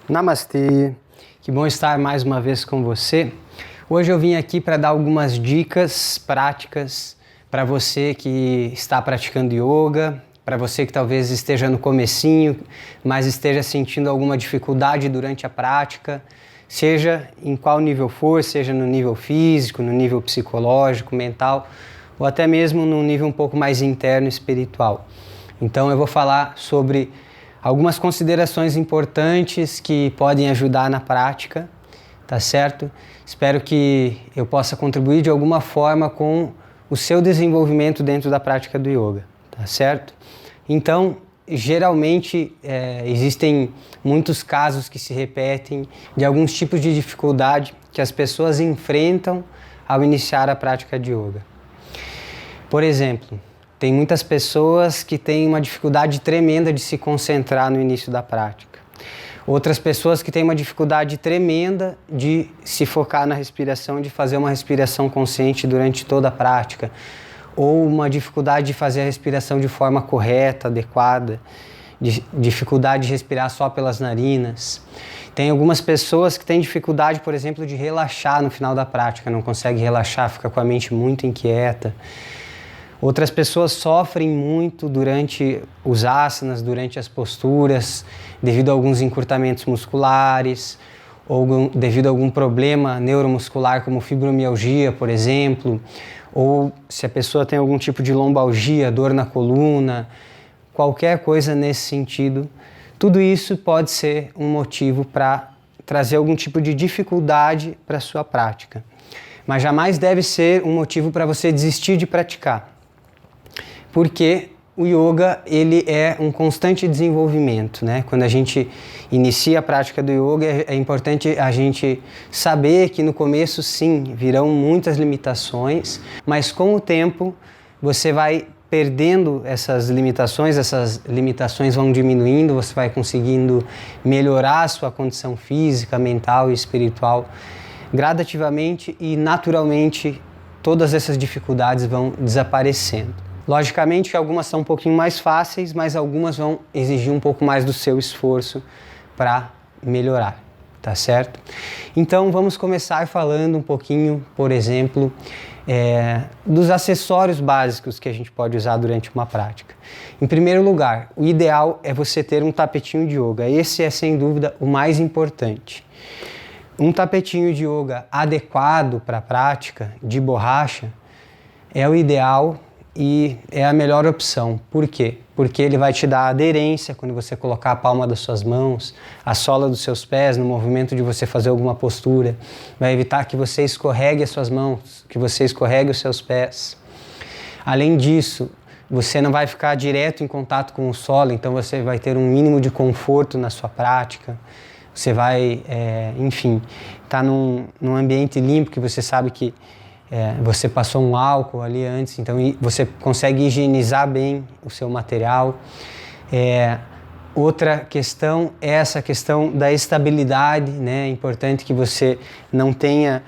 Namastê, que bom estar mais uma vez com você. Hoje eu vim aqui para dar algumas dicas práticas para você que está praticando yoga, para você que talvez esteja no comecinho, mas esteja sentindo alguma dificuldade durante a prática, seja em qual nível for, seja no nível físico, no nível psicológico, mental, ou até mesmo no nível um pouco mais interno espiritual. Então eu vou falar sobre algumas considerações importantes que podem ajudar na prática, tá certo? Espero que eu possa contribuir de alguma forma com o seu desenvolvimento dentro da prática do yoga, tá certo? Então, geralmente existem muitos casos que se repetem de alguns tipos de dificuldade que as pessoas enfrentam ao iniciar a prática de yoga. Por exemplo, tem muitas pessoas que têm uma dificuldade tremenda de se concentrar no início da prática. Outras pessoas que têm uma dificuldade tremenda de se focar na respiração, de fazer uma respiração consciente durante toda a prática. Ou uma dificuldade de fazer a respiração de forma correta, adequada. Dificuldade de respirar só pelas narinas. Tem algumas pessoas que têm dificuldade, por exemplo, de relaxar no final da prática. Não consegue relaxar, fica com a mente muito inquieta. Outras pessoas sofrem muito durante os asanas, durante as posturas, devido a alguns encurtamentos musculares, ou devido a algum problema neuromuscular, como fibromialgia, por exemplo, ou se a pessoa tem algum tipo de lombalgia, dor na coluna, qualquer coisa nesse sentido, tudo isso pode ser um motivo para trazer algum tipo de dificuldade para a sua prática. Mas jamais deve ser um motivo para você desistir de praticar. Porque o yoga ele é um constante desenvolvimento, né? Quando a gente inicia a prática do yoga, é importante a gente saber que no começo, sim, virão muitas limitações, mas com o tempo você vai perdendo essas limitações vão diminuindo, você vai conseguindo melhorar a sua condição física, mental e espiritual gradativamente e naturalmente todas essas dificuldades vão desaparecendo. Logicamente que algumas são um pouquinho mais fáceis, mas algumas vão exigir um pouco mais do seu esforço para melhorar, tá certo? Então vamos começar falando um pouquinho, por exemplo, dos acessórios básicos que a gente pode usar durante uma prática. Em primeiro lugar, o ideal é você ter um tapetinho de yoga. Esse é sem dúvida o mais importante. Um tapetinho de yoga adequado para a prática, de borracha, é o ideal e é a melhor opção. Por quê? Porque ele vai te dar aderência quando você colocar a palma das suas mãos, a sola dos seus pés, no movimento de você fazer alguma postura. Vai evitar que você escorregue as suas mãos, que você escorregue os seus pés. Além disso, você não vai ficar direto em contato com o solo, então você vai ter um mínimo de conforto na sua prática. Você vai, estar num ambiente limpo, que você sabe que você passou um álcool ali antes, então você consegue higienizar bem o seu material. Outra questão é essa questão da estabilidade, né? É importante que você não tenha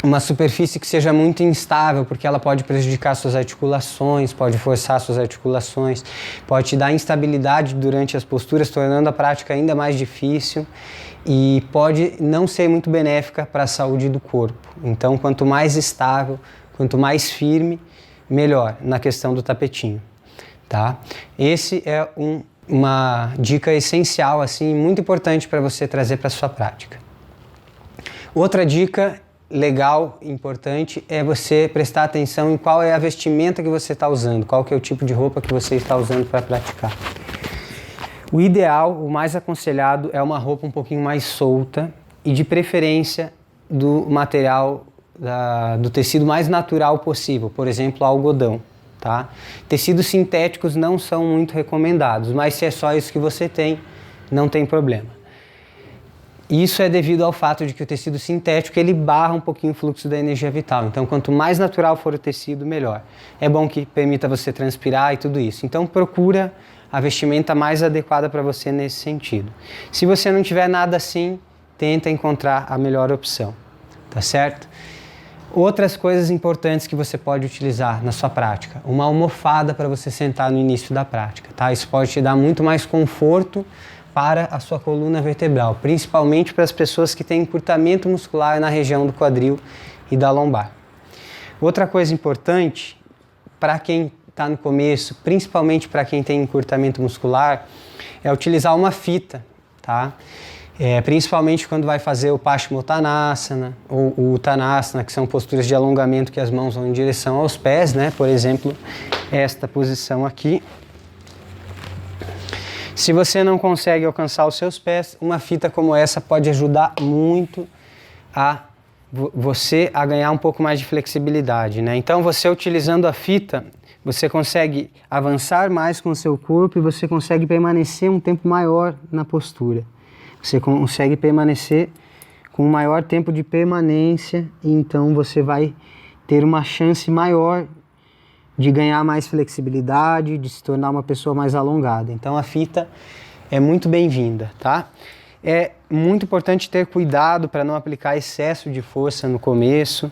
uma superfície que seja muito instável, porque ela pode prejudicar suas articulações, pode forçar suas articulações, pode te dar instabilidade durante as posturas, tornando a prática ainda mais difícil e pode não ser muito benéfica para a saúde do corpo. Então, quanto mais estável, quanto mais firme, melhor na questão do tapetinho, tá? Esse é uma dica essencial, assim, muito importante para você trazer para a sua prática. Outra dica legal, importante, é você prestar atenção em qual é a vestimenta que você está usando, qual que é o tipo de roupa que você está usando para praticar. O ideal, o mais aconselhado, é uma roupa um pouquinho mais solta e de preferência do material, do tecido mais natural possível, por exemplo, algodão, tá? Tecidos sintéticos não são muito recomendados, mas se é só isso que você tem, não tem problema. Isso é devido ao fato de que o tecido sintético ele barra um pouquinho o fluxo da energia vital. Então, quanto mais natural for o tecido, melhor. É bom que permita você transpirar e tudo isso. Então, procura a vestimenta mais adequada para você nesse sentido. Se você não tiver nada assim, tenta encontrar a melhor opção, tá certo? Outras coisas importantes que você pode utilizar na sua prática. Uma almofada para você sentar no início da prática, tá? Isso pode te dar muito mais conforto para a sua coluna vertebral, principalmente para as pessoas que têm encurtamento muscular na região do quadril e da lombar. Outra coisa importante para quem está no começo, principalmente para quem tem encurtamento muscular, é utilizar uma fita, tá? Principalmente quando vai fazer o Paschimottanasana ou o Uttanasana, que são posturas de alongamento que as mãos vão em direção aos pés, né? Por exemplo, esta posição aqui. Se você não consegue alcançar os seus pés, uma fita como essa pode ajudar muito a você a ganhar um pouco mais de flexibilidade, né? Então, você utilizando a fita, você consegue avançar mais com o seu corpo e você consegue permanecer um tempo maior na postura. Você consegue permanecer com um maior tempo de permanência, e então você vai ter uma chance maior de ganhar mais flexibilidade, de se tornar uma pessoa mais alongada. Então a fita é muito bem-vinda, tá? É muito importante ter cuidado para não aplicar excesso de força no começo,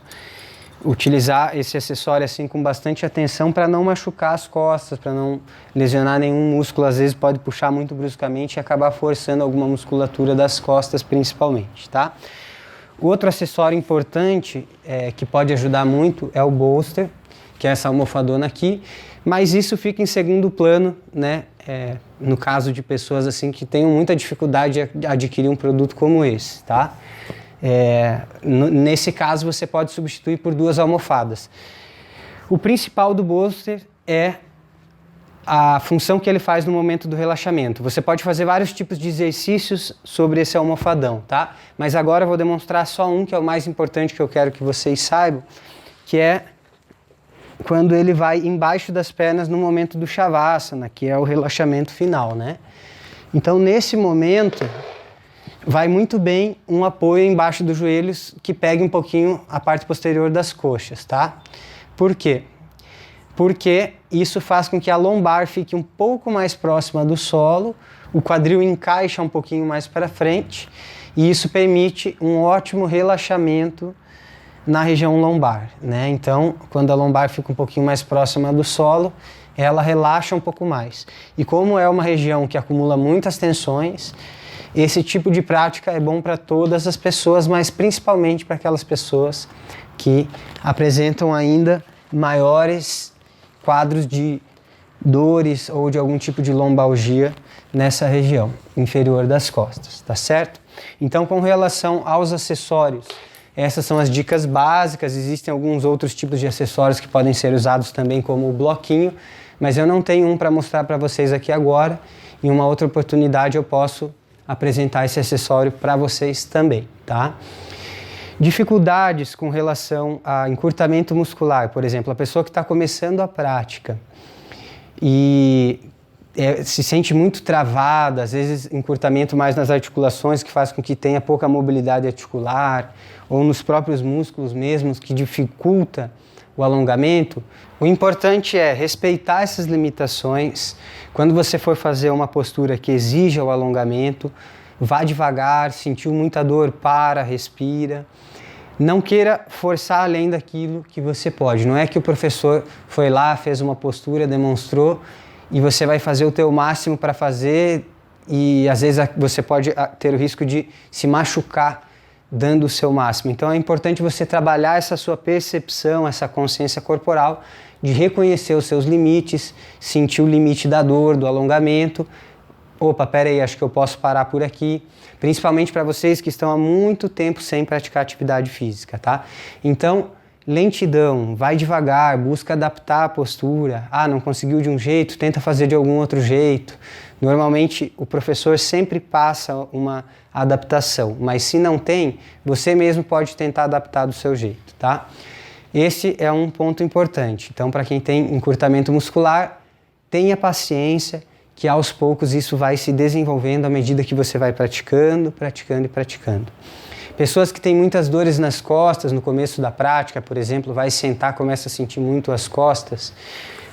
utilizar esse acessório assim com bastante atenção para não machucar as costas, para não lesionar nenhum músculo. Às vezes pode puxar muito bruscamente e acabar forçando alguma musculatura das costas principalmente, tá? Outro acessório importante que pode ajudar muito é o bolster, que é essa almofadona aqui, mas isso fica em segundo plano, né? No caso de pessoas assim que tenham muita dificuldade de adquirir um produto como esse, tá? Nesse caso você pode substituir por 2 almofadas. O principal do bolster é a função que ele faz no momento do relaxamento. Você pode fazer vários tipos de exercícios sobre esse almofadão, tá? Mas agora eu vou demonstrar só um que é o mais importante, que eu quero que vocês saibam, que é quando ele vai embaixo das pernas no momento do Shavasana, que é o relaxamento final, né? Então nesse momento vai muito bem um apoio embaixo dos joelhos que pegue um pouquinho a parte posterior das coxas, tá? Por quê? Porque isso faz com que a lombar fique um pouco mais próxima do solo, o quadril encaixa um pouquinho mais para frente e isso permite um ótimo relaxamento na região lombar, né? Então, quando a lombar fica um pouquinho mais próxima do solo, ela relaxa um pouco mais. E como é uma região que acumula muitas tensões, esse tipo de prática é bom para todas as pessoas, mas principalmente para aquelas pessoas que apresentam ainda maiores quadros de dores ou de algum tipo de lombalgia nessa região inferior das costas, tá certo? Então, com relação aos acessórios, essas são as dicas básicas. Existem alguns outros tipos de acessórios que podem ser usados também, como o bloquinho, mas eu não tenho um para mostrar para vocês aqui agora. Em uma outra oportunidade eu posso apresentar esse acessório para vocês também, tá? Dificuldades com relação a encurtamento muscular, por exemplo, a pessoa que está começando a prática e se sente muito travada, às vezes encurtamento mais nas articulações, que faz com que tenha pouca mobilidade articular, ou nos próprios músculos mesmos, que dificulta o alongamento. O importante é respeitar essas limitações. Quando você for fazer uma postura que exija o alongamento, vá devagar, sentiu muita dor, para, respira. Não queira forçar além daquilo que você pode. Não é que o professor foi lá, fez uma postura, demonstrou, e você vai fazer o teu máximo para fazer, e às vezes você pode ter o risco de se machucar dando o seu máximo. Então é importante você trabalhar essa sua percepção, essa consciência corporal, de reconhecer os seus limites, sentir o limite da dor, do alongamento. Opa, peraí, acho que eu posso parar por aqui. Principalmente para vocês que estão há muito tempo sem praticar atividade física, tá? Então, lentidão, vai devagar, busca adaptar a postura. Não conseguiu de um jeito, tenta fazer de algum outro jeito. Normalmente o professor sempre passa uma adaptação, mas se não tem, você mesmo pode tentar adaptar do seu jeito, tá? Esse é um ponto importante. Então, para quem tem encurtamento muscular, tenha paciência, que aos poucos isso vai se desenvolvendo à medida que você vai praticando, praticando e praticando. Pessoas que têm muitas dores nas costas no começo da prática, por exemplo, vai sentar, começa a sentir muito as costas,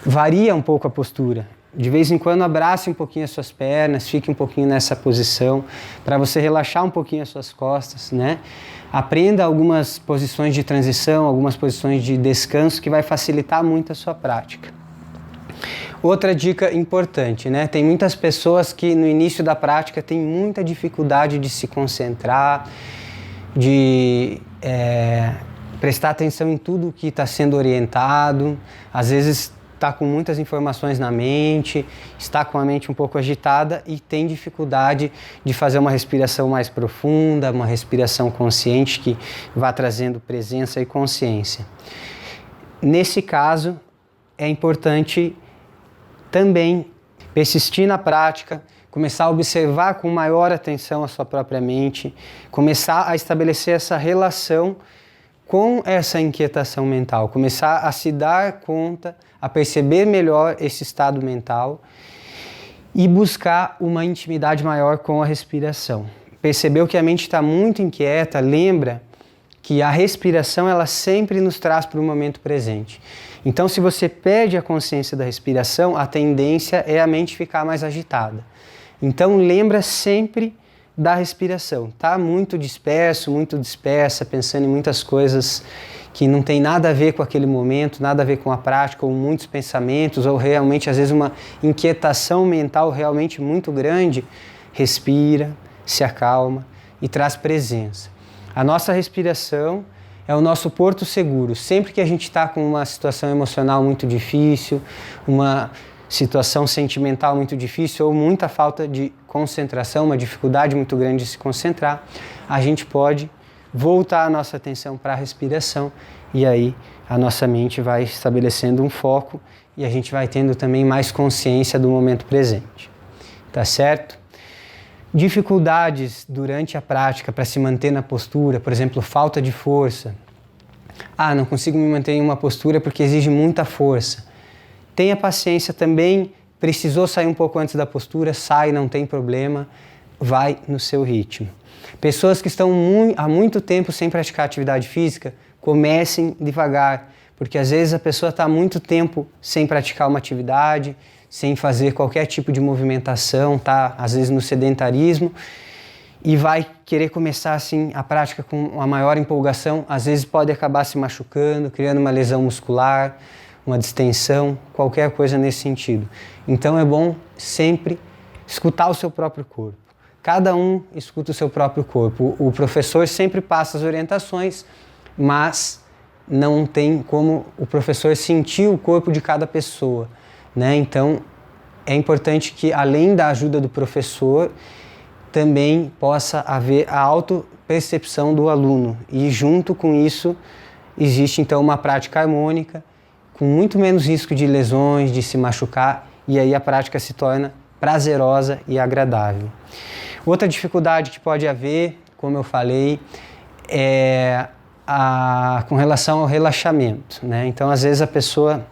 varia um pouco a postura. De vez em quando abrace um pouquinho as suas pernas, fique um pouquinho nessa posição, para você relaxar um pouquinho as suas costas, né? Aprenda algumas posições de transição, algumas posições de descanso que vai facilitar muito a sua prática. Outra dica importante, né? Tem muitas pessoas que no início da prática têm muita dificuldade de se concentrar, de prestar atenção em tudo que está sendo orientado, às vezes está com muitas informações na mente, está com a mente um pouco agitada e tem dificuldade de fazer uma respiração mais profunda, uma respiração consciente que vá trazendo presença e consciência. Nesse caso, é importante também persistir na prática, começar a observar com maior atenção a sua própria mente, começar a estabelecer essa relação com essa inquietação mental, começar a se dar conta, a perceber melhor esse estado mental e buscar uma intimidade maior com a respiração. Percebeu que a mente está muito inquieta, lembra que a respiração ela sempre nos traz para o momento presente. Então, se você perde a consciência da respiração, a tendência é a mente ficar mais agitada. Então, lembra sempre da respiração. Tá muito disperso, muito dispersa, pensando em muitas coisas que não tem nada a ver com aquele momento, nada a ver com a prática, ou muitos pensamentos, ou realmente, às vezes, uma inquietação mental realmente muito grande, respira, se acalma e traz presença. A nossa respiração é o nosso porto seguro. Sempre que a gente está com uma situação emocional muito difícil, uma situação sentimental muito difícil ou muita falta de concentração, uma dificuldade muito grande de se concentrar, a gente pode voltar a nossa atenção para a respiração e aí a nossa mente vai estabelecendo um foco e a gente vai tendo também mais consciência do momento presente. Tá certo? Dificuldades durante a prática para se manter na postura, por exemplo, falta de força. Não consigo me manter em uma postura porque exige muita força. Tenha paciência também, precisou sair um pouco antes da postura, sai, não tem problema, vai no seu ritmo. Pessoas que estão há muito tempo sem praticar atividade física, comecem devagar, porque às vezes a pessoa está há muito tempo sem praticar uma atividade, sem fazer qualquer tipo de movimentação, está às vezes no sedentarismo e vai querer começar assim a prática com uma maior empolgação, às vezes pode acabar se machucando, criando uma lesão muscular, uma distensão, qualquer coisa nesse sentido. Então é bom sempre escutar o seu próprio corpo. Cada um escuta o seu próprio corpo. O professor sempre passa as orientações, mas não tem como o professor sentir o corpo de cada pessoa, né? Então é importante que, além da ajuda do professor, também possa haver a autopercepção do aluno. E junto com isso existe então uma prática harmônica, com muito menos risco de lesões, de se machucar, e aí a prática se torna prazerosa e agradável. Outra dificuldade que pode haver, como eu falei, é com relação ao relaxamento, né? Então, às vezes a pessoa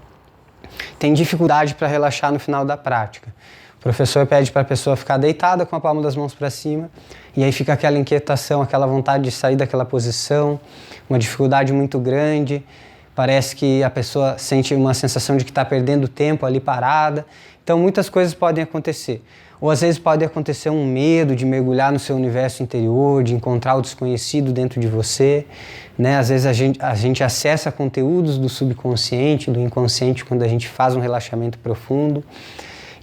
tem dificuldade para relaxar no final da prática. O professor pede para a pessoa ficar deitada com a palma das mãos para cima, e aí fica aquela inquietação, aquela vontade de sair daquela posição, uma dificuldade muito grande. Parece que a pessoa sente uma sensação de que está perdendo tempo ali parada. Então, muitas coisas podem acontecer. Ou às vezes pode acontecer um medo de mergulhar no seu universo interior, de encontrar o desconhecido dentro de você, né? Às vezes a gente acessa conteúdos do subconsciente, do inconsciente, quando a gente faz um relaxamento profundo.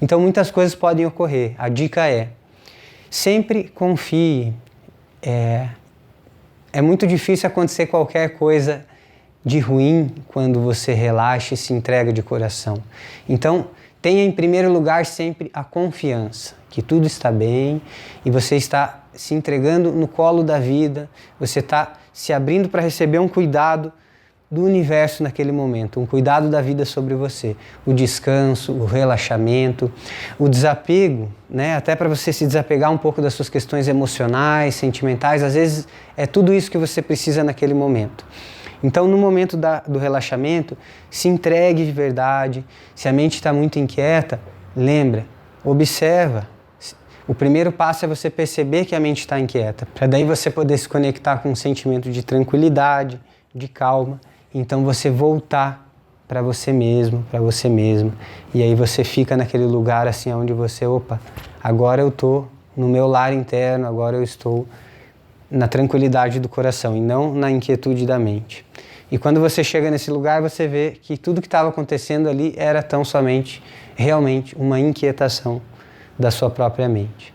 Então, muitas coisas podem ocorrer. A dica é, sempre confie. É muito difícil acontecer qualquer coisa de ruim quando você relaxa e se entrega de coração. Então, tenha em primeiro lugar sempre a confiança, que tudo está bem e você está se entregando no colo da vida, você está se abrindo para receber um cuidado do universo naquele momento, um cuidado da vida sobre você, o descanso, o relaxamento, o desapego, né? Até para você se desapegar um pouco das suas questões emocionais, sentimentais, às vezes é tudo isso que você precisa naquele momento. Então, no momento do relaxamento, se entregue de verdade. Se a mente está muito inquieta, lembra, observa. O primeiro passo é você perceber que a mente está inquieta, para daí você poder se conectar com um sentimento de tranquilidade, de calma. Então, você voltar para você mesmo, para você mesma. E aí você fica naquele lugar assim onde você, agora eu estou no meu lar interno, agora eu estou na tranquilidade do coração e não na inquietude da mente. E quando você chega nesse lugar, você vê que tudo que estava acontecendo ali era tão somente, realmente, uma inquietação da sua própria mente.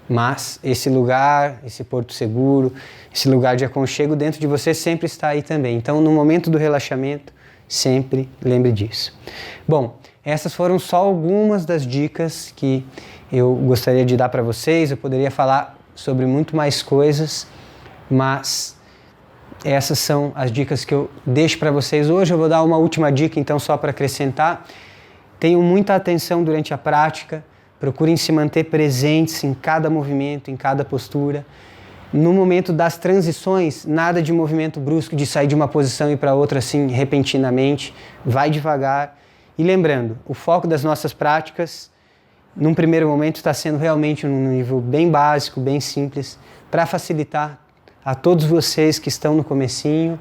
Mas esse lugar, esse porto seguro, esse lugar de aconchego dentro de você sempre está aí também. Então, no momento do relaxamento, sempre lembre disso. Bom, essas foram só algumas das dicas que eu gostaria de dar para vocês. Eu poderia falar sobre muito mais coisas, mas essas são as dicas que eu deixo para vocês hoje. Eu vou dar uma última dica, então, só para acrescentar. Tenham muita atenção durante a prática. Procurem se manter presentes em cada movimento, em cada postura. No momento das transições, nada de movimento brusco, de sair de uma posição e para outra assim repentinamente. Vai devagar. E lembrando, o foco das nossas práticas, num primeiro momento, está sendo realmente um nível bem básico, bem simples, para facilitar a todos vocês que estão no comecinho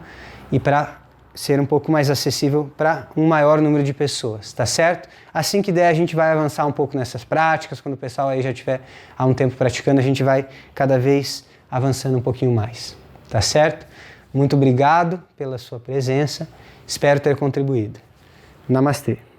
e para ser um pouco mais acessível para um maior número de pessoas, tá certo? Assim que der, a gente vai avançar um pouco nessas práticas. Quando o pessoal aí já estiver há um tempo praticando, a gente vai cada vez avançando um pouquinho mais, tá certo? Muito obrigado pela sua presença, espero ter contribuído. Namastê.